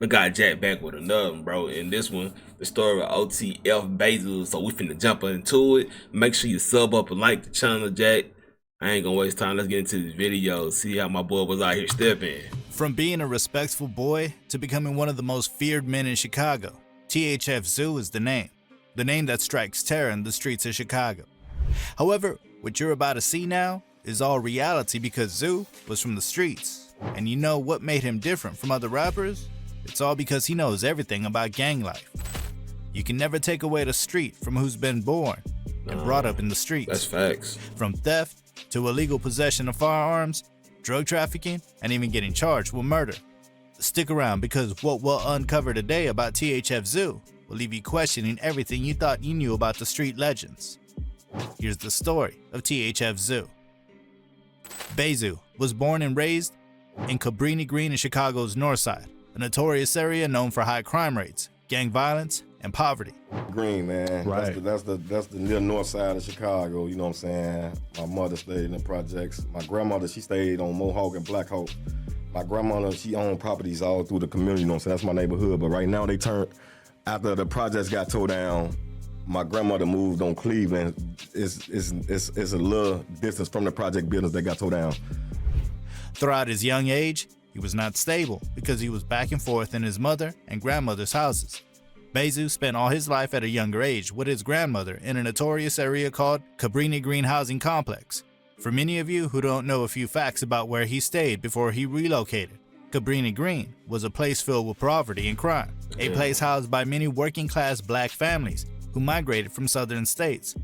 We got Jack back with another one, bro. And this one, the story of OTF Basil. So we finna jump into it. Make sure you sub up and like the channel, Jack. I ain't gonna waste time. Let's get into this video. See how my boy was out here stepping. From being a respectful boy to becoming one of the most feared men in Chicago, THF Zoo is the name that strikes terror in the streets of Chicago. However, what you're about to see now is all reality because Zoo was from the streets. And you know what made him different from other rappers? It's all because he knows everything about gang life. You can never take away the street from who's been born and brought up in the streets. That's facts. From theft to illegal possession of firearms, drug trafficking, and even getting charged with murder. Stick around because what we'll uncover today about THF Zoo will leave you questioning everything you thought you knew about the street legends. Here's the story of THF Zoo. Basil was born and raised in Cabrini Green in Chicago's North Side, a notorious area known for high crime rates, gang violence, and poverty. Green, man. Right. That's the near north side of Chicago, you know what I'm saying? My mother stayed in the projects. My grandmother, she stayed on Mohawk and Black Hawk. My grandmother, she owned properties all through the community, you know what I'm saying? That's my neighborhood. But right now after the projects got tore down, my grandmother moved on Cleveland. It's a little distance from the project buildings that got tore down. Throughout his young age, he was not stable because he was back and forth in his mother and grandmother's houses. Basil spent all his life at a younger age with his grandmother in a notorious area called Cabrini Green Housing Complex. For many of you who don't know a few facts about where he stayed before he relocated, Cabrini Green was a place filled with poverty and crime, a place housed by many working-class black families who migrated from southern states.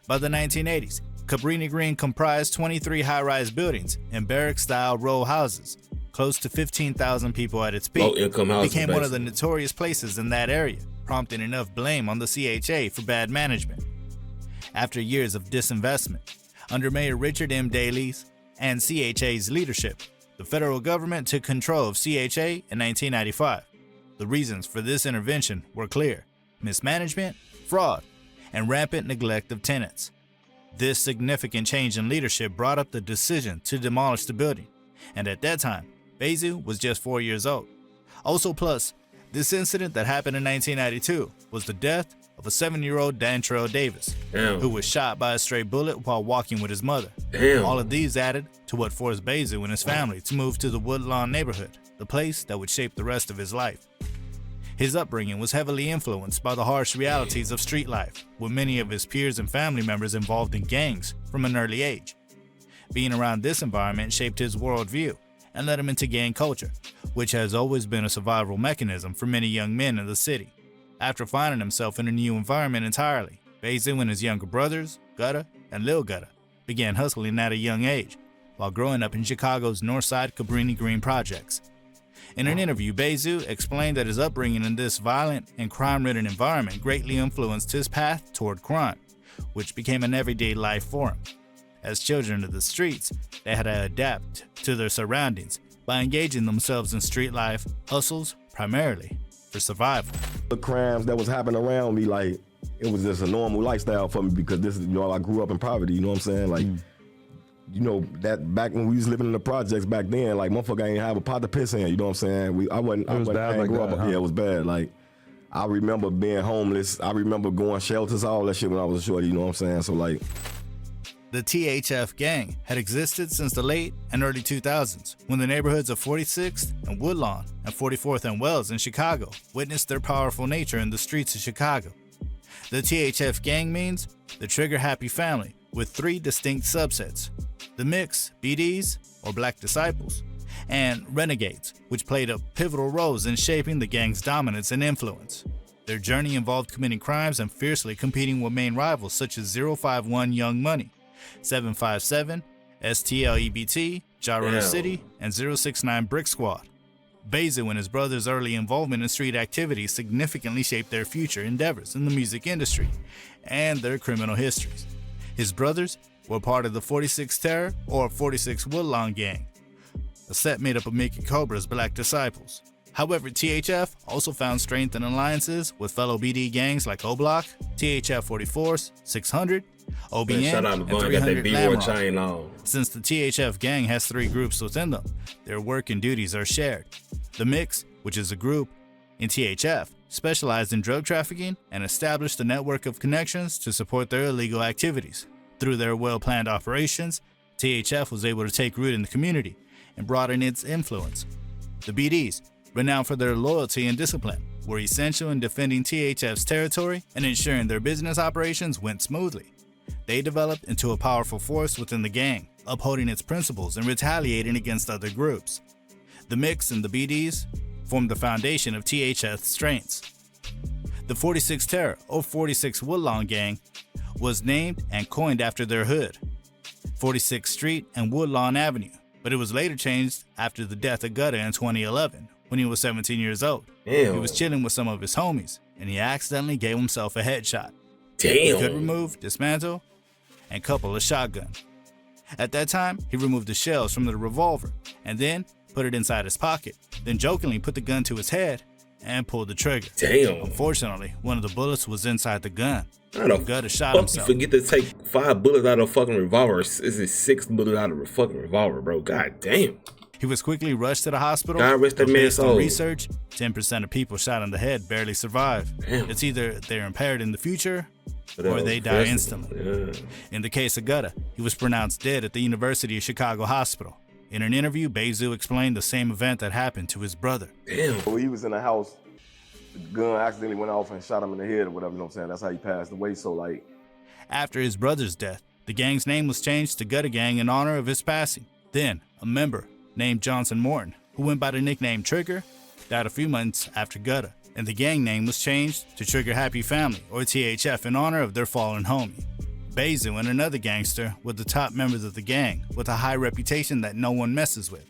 By the 1980s, Cabrini Green comprised 23 high-rise buildings and barrack-style row houses. Close to 15,000 people at its peak. Low-income housing, became one of the notorious places in that area, prompting enough blame on the CHA for bad management. After years of disinvestment, under Mayor Richard M. Daley's and CHA's leadership, the federal government took control of CHA in 1995. The reasons for this intervention were clear: mismanagement, fraud, and rampant neglect of tenants. This significant change in leadership brought up the decision to demolish the building, and at that time, Basil was just 4 years old. Also plus, this incident that happened in 1992 was the death of a 7-year-old Dantrell Davis, who was shot by a stray bullet while walking with his mother. All of these added to what forced Basil and his family to move to the Woodlawn neighborhood, the place that would shape the rest of his life. His upbringing was heavily influenced by the harsh realities of street life, with many of his peers and family members involved in gangs from an early age. Being around this environment shaped his worldview and led him into gang culture, which has always been a survival mechanism for many young men in the city. After finding himself in a new environment entirely, Basil and his younger brothers, Gutta and Lil Gutta, began hustling at a young age, while growing up in Chicago's Northside Cabrini Green projects. In an interview, Basil explained that his upbringing in this violent and crime-ridden environment greatly influenced his path toward crime, which became an everyday life for him. As children of the streets, they had to adapt to their surroundings by engaging themselves in street life hustles primarily for survival. The crimes that was happening around me, like, it was just a normal lifestyle for me because this is, you know, I grew up in poverty, you know what I'm saying? Like, you know, that back when we was living in the projects back then, like, motherfucker ain't have a pot to piss in, you know what I'm saying? I wasn't grew up, yeah, it was bad. Like, I remember being homeless. I remember going shelters, all that shit when I was a shorty, you know what I'm saying? So, like, the THF gang had existed since the late and early 2000s, when the neighborhoods of 46th and Woodlawn and 44th and Wells in Chicago witnessed their powerful nature in the streets of Chicago. The THF gang means the Trigger Happy Family, with 3 distinct subsets: the Mix, BDs, or Black Disciples, and Renegades, which played a pivotal roles in shaping the gang's dominance and influence. Their journey involved committing crimes and fiercely competing with main rivals such as 051 Young Money, 757, STLEBT, Gyro City, and 069 Brick Squad. Basil and his brothers' early involvement in street activities significantly shaped their future endeavors in the music industry and their criminal histories. His brothers were part of the 46 Terror or 46 Woodlawn Gang, a set made up of Mickey Cobra's Black Disciples. However, THF also found strength in alliances with fellow BD gangs like O-Block, THF 44's 600, OBN, and 300 Lamrock. Since the THF gang has 3 groups within them, their work and duties are shared. The Mix, which is a group in THF specialized in drug trafficking and established a network of connections to support their illegal activities. Through their well-planned operations, THF was able to take root in the community and broaden its influence. The BDs, renowned for their loyalty and discipline, were essential in defending THF's territory and ensuring their business operations went smoothly. They developed into a powerful force within the gang, upholding its principles and retaliating against other groups. The mix and the BDs formed the foundation of THF's strengths. The 46 Terror, or 46 Woodlawn Gang, was named and coined after their hood, 46th Street and Woodlawn Avenue, but it was later changed after the death of Gutta in 2011 when he was 17 years old. Damn. He was chilling with some of his homies and he accidentally gave himself a headshot. Damn. He could remove, dismantle, and couple a shotgun. At that time, he removed the shells from the revolver and then put it inside his pocket, then jokingly put the gun to his head and pulled the trigger. Damn. Unfortunately, one of the bullets was inside the gun. How the Gutta shot fuck himself. you forget to take 5 bullets out of a fucking revolver? Is it 6 bullets out of a fucking revolver, bro? God damn. He was quickly rushed to the hospital. God rest that but man's based on soul. research, 10% of people shot in the head barely survive. Damn. It's either they're impaired in the future But or that they was die versatile. instantly. Yeah. In the case of Gutta, he was pronounced dead at the University of Chicago Hospital. In an interview, Bezu explained the same event that happened to his brother. Damn. When he was in the house, the gun accidentally went off and shot him in the head or whatever, you know what I'm saying? That's how he passed away. So, like, After his brother's death, the gang's name was changed to Gutta Gang in honor of his passing. Then, a member named Johnson Morton, who went by the nickname Trigger, died a few months after Gutta, and the gang name was changed to Trigger Happy Family, or THF, in honor of their fallen homie. Bezu and another gangster were the top members of the gang, with a high reputation that no one messes with.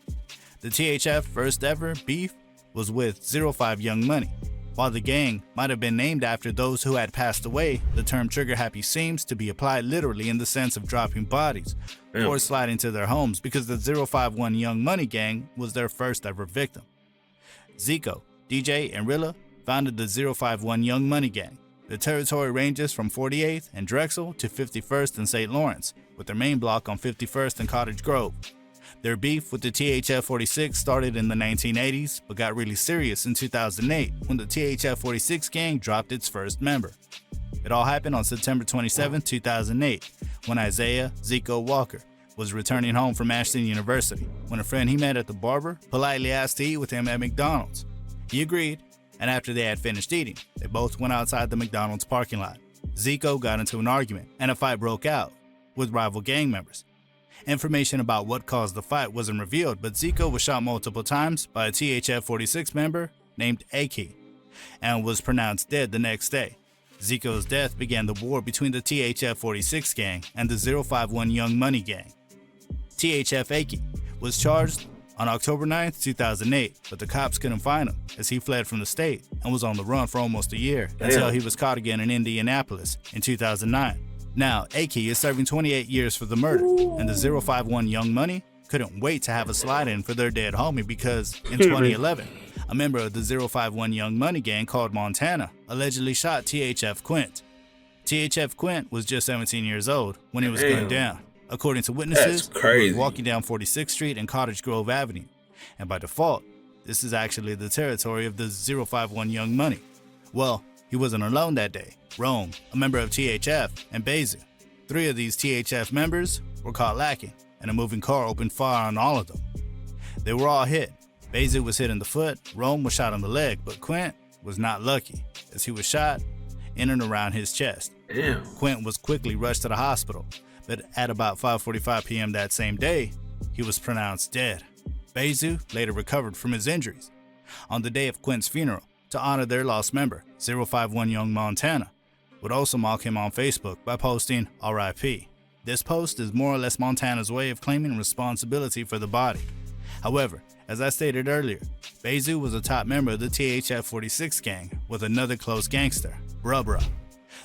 The THF first ever beef was with 05 Young Money. While the gang might have been named after those who had passed away, the term Trigger Happy seems to be applied literally in the sense of dropping bodies or sliding to their homes, because the 051 Young Money gang was their first ever victim. Zico, DJ, and Rilla founded the 051 Young Money gang. The territory ranges from 48th and Drexel to 51st and St. Lawrence, with their main block on 51st and Cottage Grove. Their beef with the THF-46 started in the 1980s, but got really serious in 2008 when the THF-46 gang dropped its first member. It all happened on September 27, 2008, when Isaiah Zico Walker was returning home from Ashton University, when a friend he met at the barber politely asked to eat with him at McDonald's. He agreed, and after they had finished eating, they both went outside the McDonald's parking lot. Zico got into an argument, and a fight broke out with rival gang members. Information about what caused the fight wasn't revealed, but Zico was shot multiple times by a THF-46 member named Aki and was pronounced dead the next day. Zico's death began the war between the THF-46 gang and the 051 Young Money gang. THF Aki was charged on October 9, 2008, but the cops couldn't find him as he fled from the state and was on the run for almost a year until he was caught again in Indianapolis in 2009. Now, Aki is serving 28 years for the murder, and the 051 Young Money couldn't wait to have a slide-in for their dead homie because, in 2011, a member of the 051 Young Money gang called Montana allegedly shot THF Quint. THF Quint was just 17 years old when he was gunned down. According to witnesses, That's crazy. he was walking down 46th Street and Cottage Grove Avenue, and by default, this is actually the territory of the 051 Young Money. Well, he wasn't alone that day. Rome, a member of THF, and Bezu, 3 of these THF members, were caught lacking, and a moving car opened fire on all of them. They were all hit. Bezu was hit in the foot, Rome was shot in the leg, but Quint was not lucky, as he was shot in and around his chest. Damn. Quint was quickly rushed to the hospital, but at about 5:45 p.m. that same day, he was pronounced dead. Bezu later recovered from his injuries. On the day of Quint's funeral, to honor their lost member, 051 Young Montana would also mock him on Facebook by posting RIP. This post is more or less Montana's way of claiming responsibility for the body. However, as I stated earlier, Bezu was a top member of the THF-46 gang with another close gangster, Rubra.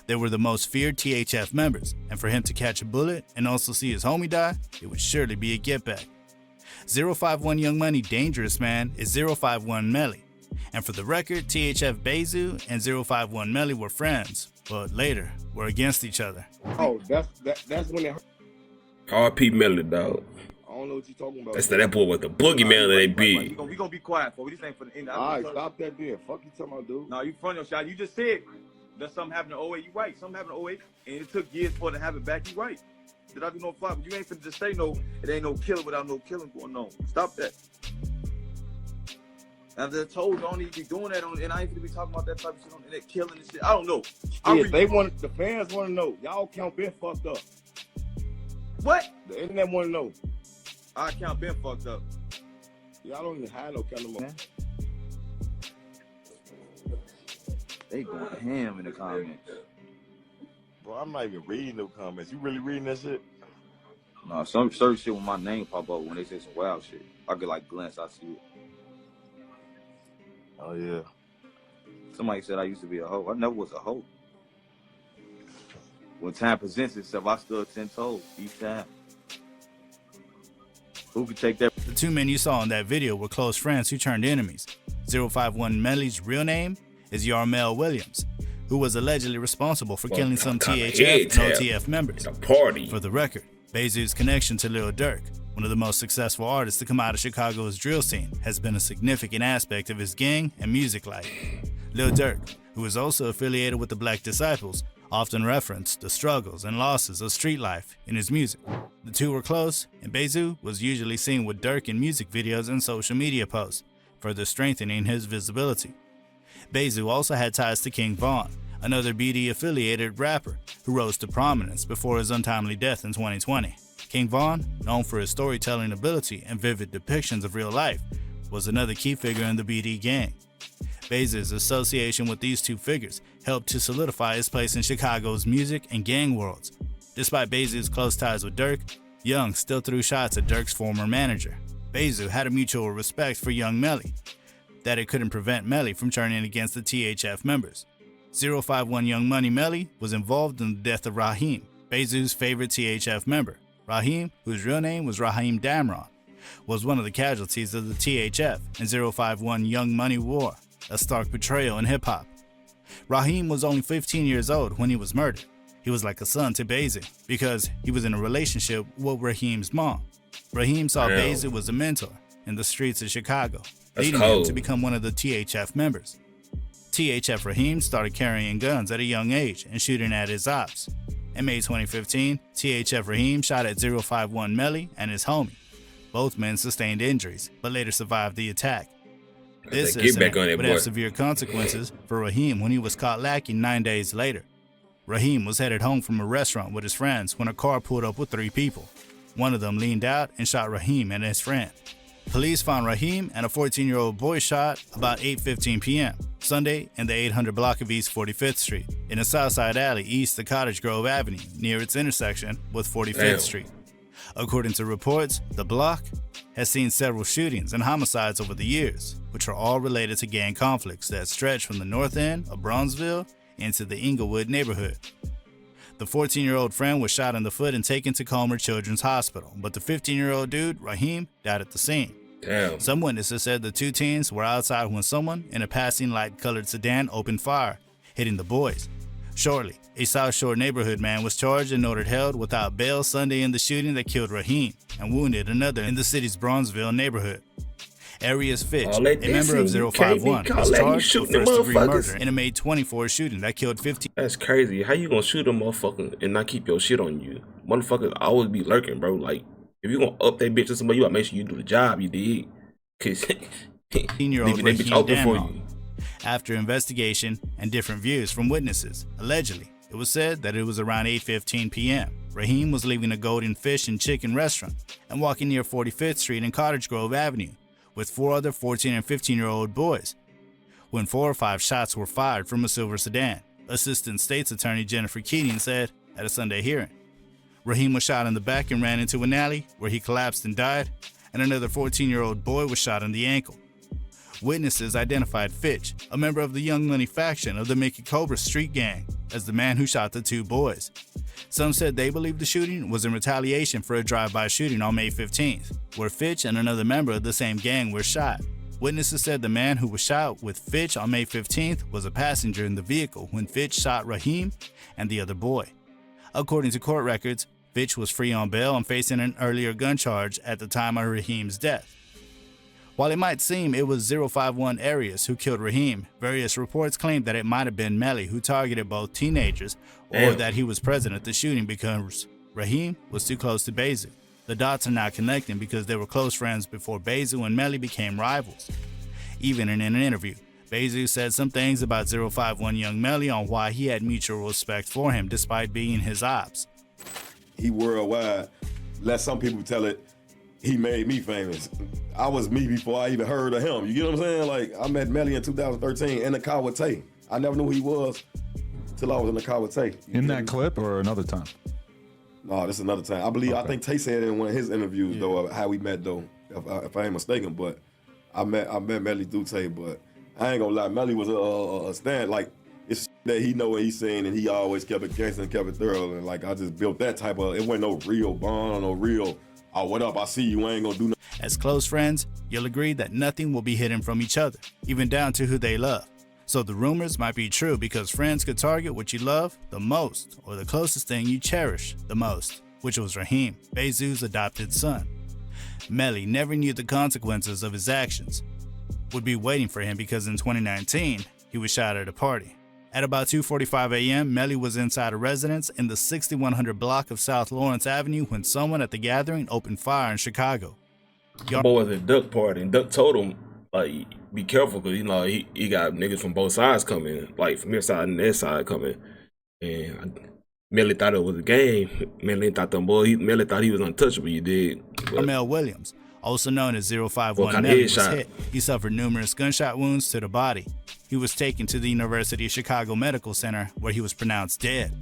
They were the most feared THF members, and for him to catch a bullet and also see his homie die, it would surely be a get-back. 051 Young Money Dangerous Man is 051 Melly. And for the record, THF Bezu and 051 Melly were friends, but later were against each other. oh, that's when it hurt. RP Melly, dog. I don't know what you talking about. That's that boy was the boogeyman of that big. We gonna be quiet for. This ain't for the end. All right, stop that then. Fuck you talking about, dude. No, you front your shot. You just said that something happened in 08. You right. Something happened in 08, and it took years for it to have it back. You right. Did I do no fuck? You ain't finna just say no. It ain't no killing without no killing going on. Stop that. As I told you, I don't need to be doing that on, and I ain't finna be talking about that type of shit on that killing and shit. I don't know. Yeah, they want the fans want to know. Y'all count been fucked up. What? The internet want to know. Our account been fucked up. Y'all don't even have no count no more. They going ham in the comments. Bro, I'm not even reading no comments. You really reading that shit? No, some certain shit when my name pop up when they say some wild shit. I get like glance, I see it. Oh yeah. Somebody said I used to be a hoe. I never was a hoe. When time presents itself, I stood 10 toes each time. Who could take that? The two men you saw in that video were close friends who turned enemies. 051 Melly's real name is Yarmel Williams, who was allegedly responsible for killing some THF and OTF members. For the record, Bezu's connection to Lil Durk, one of the most successful artists to come out of Chicago's drill scene, has been a significant aspect of his gang and music life. Lil Durk, who is also affiliated with the Black Disciples, often referenced the struggles and losses of street life in his music. The two were close, and Bezu was usually seen with Durk in music videos and social media posts, further strengthening his visibility. Bezu also had ties to King Von, another BD-affiliated rapper who rose to prominence before his untimely death in 2020. King Von, known for his storytelling ability and vivid depictions of real life, was another key figure in the BD gang. Bezu's association with these two figures helped to solidify his place in Chicago's music and gang worlds. Despite Bezu's close ties with Durk, Young still threw shots at Durk's former manager. Bezu had a mutual respect for Young Melly, that it couldn't prevent Melly from turning against the THF members. 051 Young Money Melly was involved in the death of Raheem, Bezu's favorite THF member. Raheem, whose real name was Raheem Damron, was one of the casualties of the THF and 051 Young Money War, a stark betrayal in hip-hop. Raheem was only 15 years old when he was murdered. He was like a son to Bezu because he was in a relationship with Raheem's mom. Raheem saw Bezu as a mentor in the streets of Chicago, leading him to become one of the THF members. THF Raheem started carrying guns at a young age and shooting at his ops. In May 2015, THF Raheem shot at 051 Melly and his homie. Both men sustained injuries, but later survived the attack. This incident would have severe consequences for Raheem when he was caught lacking 9 days later. Raheem was headed home from a restaurant with his friends when a car pulled up with 3 people. One of them leaned out and shot Raheem and his friend. Police found Raheem and a 14-year-old boy shot about 8:15 p.m. Sunday in the 800 block of East 45th Street, in a Southside alley east of Cottage Grove Avenue, near its intersection with 45th Street. According to reports, the block has seen several shootings and homicides over the years, which are all related to gang conflicts that stretch from the north end of Bronzeville into the Inglewood neighborhood. The 14-year-old friend was shot in the foot and taken to Comer Children's Hospital, but the 15-year-old dude, Raheem, died at the scene. Damn. Some witnesses said the two teens were outside when someone in a passing light-colored sedan opened fire, hitting the boys. Shortly, a South Shore neighborhood man was charged and ordered held without bail Sunday in the shooting that killed Raheem and wounded another in the city's Bronzeville neighborhood. Arias Fitch, a member of 051, was charged with first-degree murder in a May 24 shooting that killed 15. That's crazy. How you gonna shoot a motherfucker and not keep your shit on you? Motherfuckers always be lurking, bro. Like, if you gonna up that bitch to somebody, you gotta make sure you do the job you did. Cause 15-year-old Raheem Damron. After investigation and different views from witnesses, allegedly, it was said that it was around 8:15 p.m. Raheem was leaving a Golden Fish and Chicken restaurant and walking near 45th Street and Cottage Grove Avenue with 4 other 14 and 15-year-old boys, when 4 or 5 shots were fired from a silver sedan, Assistant State's Attorney Jennifer Keating said at a Sunday hearing. Raheem was shot in the back and ran into an alley where he collapsed and died, and another 14-year-old boy was shot in the ankle. Witnesses identified Fitch, a member of the Young Money faction of the Mickey Cobra Street Gang, as the man who shot the 2 boys. Some said they believed the shooting was in retaliation for a drive-by shooting on May 15th, where Fitch and another member of the same gang were shot. Witnesses said the man who was shot with Fitch on May 15th was a passenger in the vehicle when Fitch shot Raheem and the other boy. According to court records, Fitch was free on bail and facing an earlier gun charge at the time of Raheem's death. While it might seem it was 051 Arias who killed Raheem, various reports claim that it might have been Melly who targeted both teenagers, or that he was present at the shooting because Raheem was too close to Bezu. The dots are not connecting because they were close friends before Bezu and Melly became rivals. Even in an interview, Bezu said some things about 051 Young Melly on why he had mutual respect for him despite being his ops. He worldwide. Let some people tell it, he made me famous. I was me before I even heard of him. You get what I'm saying? Like, I met Melly in 2013 in the car with Tay. I never knew who he was until I was in the car with Tay. In that clip or another time? No, this is another time. I believe, I think Tay said in one of his interviews, though, how we met, though, if I ain't mistaken. But I met Melly through Tay, but I ain't gonna lie, Melly was a stand, like, it's that he know what he's saying, and he always kept it gangster and kept it thorough. And, like, I just built that type of, it wasn't no real bond or no real, oh, what up, I see you, I ain't gonna do nothing. As close friends, you'll agree that nothing will be hidden from each other, even down to who they love. So the rumors might be true because friends could target what you love the most or the closest thing you cherish the most, which was Raheem, Bezu's adopted son. Melly never knew the consequences of his actions would be waiting for him because in 2019, he was shot at a party. At about 2:45 a.m., Melly was inside a residence in the 6100 block of South Lawrence Avenue when someone at the gathering opened fire in Chicago. The boy was at Duck party, and Duck told him, like, be careful, because, you know, he got niggas from both sides coming, like, from his side and their side coming. And Melly thought it was a game. Melly thought Melly thought he was untouchable, you did. Armel Williams, also known as 051 Melly, was hit. He suffered numerous gunshot wounds to the body. He was taken to the University of Chicago Medical Center, where he was pronounced dead.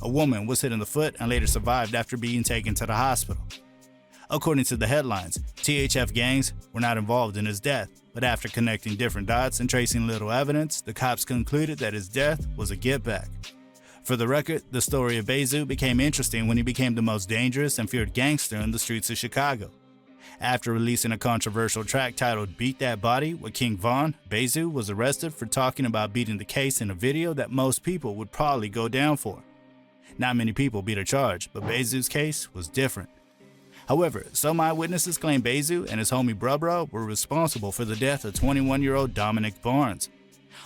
A woman was hit in the foot and later survived after being taken to the hospital. According to the headlines, THF gangs were not involved in his death, but after connecting different dots and tracing little evidence, the cops concluded that his death was a get-back. For the record, the story of Bezu became interesting when he became the most dangerous and feared gangster in the streets of Chicago. After releasing a controversial track titled Beat That Body with King Von, Bezu was arrested for talking about beating the case in a video that most people would probably go down for. Not many people beat a charge, but Bezu's case was different. However, some eyewitnesses claim Bezu and his homie Brubra were responsible for the death of 21-year-old Dominic Barnes.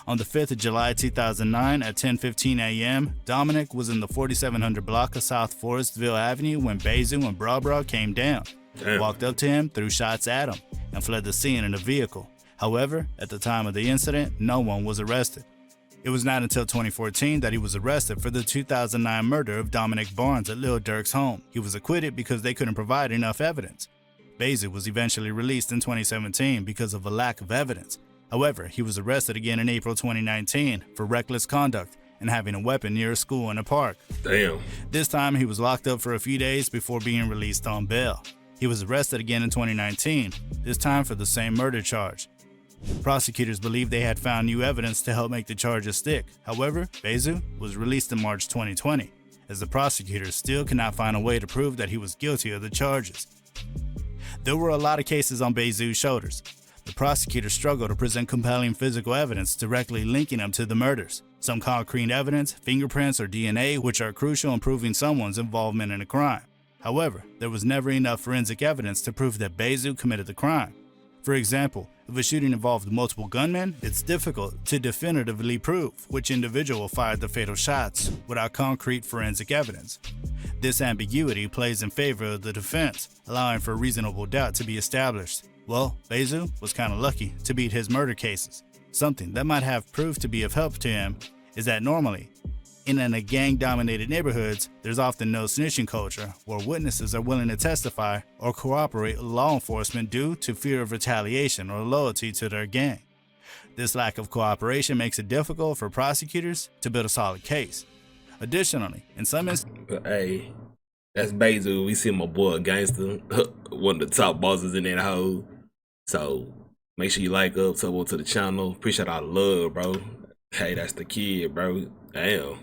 On the 5th of July 2009 at 10:15 a.m., Dominic was in the 4700 block of South Forestville Avenue when Bezu and Brubra came down, walked up to him, threw shots at him, and fled the scene in a vehicle. However, at the time of the incident, no one was arrested. It was not until 2014 that he was arrested for the 2009 murder of Dominic Barnes at Lil Durk's home. He was acquitted because they couldn't provide enough evidence. Bezu was eventually released in 2017 because of a lack of evidence. However, he was arrested again in April 2019 for reckless conduct and having a weapon near a school in a park. Damn. This time, he was locked up for a few days before being released on bail. He was arrested again in 2019, this time for the same murder charge. Prosecutors believed they had found new evidence to help make the charges stick. However, Bezu was released in March 2020, as the prosecutors still cannot find a way to prove that he was guilty of the charges. There were a lot of cases on Bezu's shoulders. The prosecutors struggled to present compelling physical evidence directly linking him to the murders. Some concrete evidence, fingerprints, or DNA, which are crucial in proving someone's involvement in a crime. However, there was never enough forensic evidence to prove that Bezu committed the crime. For example, if a shooting involved multiple gunmen, it's difficult to definitively prove which individual fired the fatal shots without concrete forensic evidence. This ambiguity plays in favor of the defense, allowing for reasonable doubt to be established. Well, Bezu was kind of lucky to beat his murder cases. Something that might have proved to be of help to him is that normally, in a gang-dominated neighborhoods, there's often no snitching culture where witnesses are willing to testify or cooperate with law enforcement due to fear of retaliation or loyalty to their gang. This lack of cooperation makes it difficult for prosecutors to build a solid case. Additionally, in some instances, But hey, that's Bezu. We see my boy a gangster, one of the top bosses in that hoe. So make sure you like up, sub to the channel. Appreciate all the love, bro. Hey, that's the kid, bro. Damn.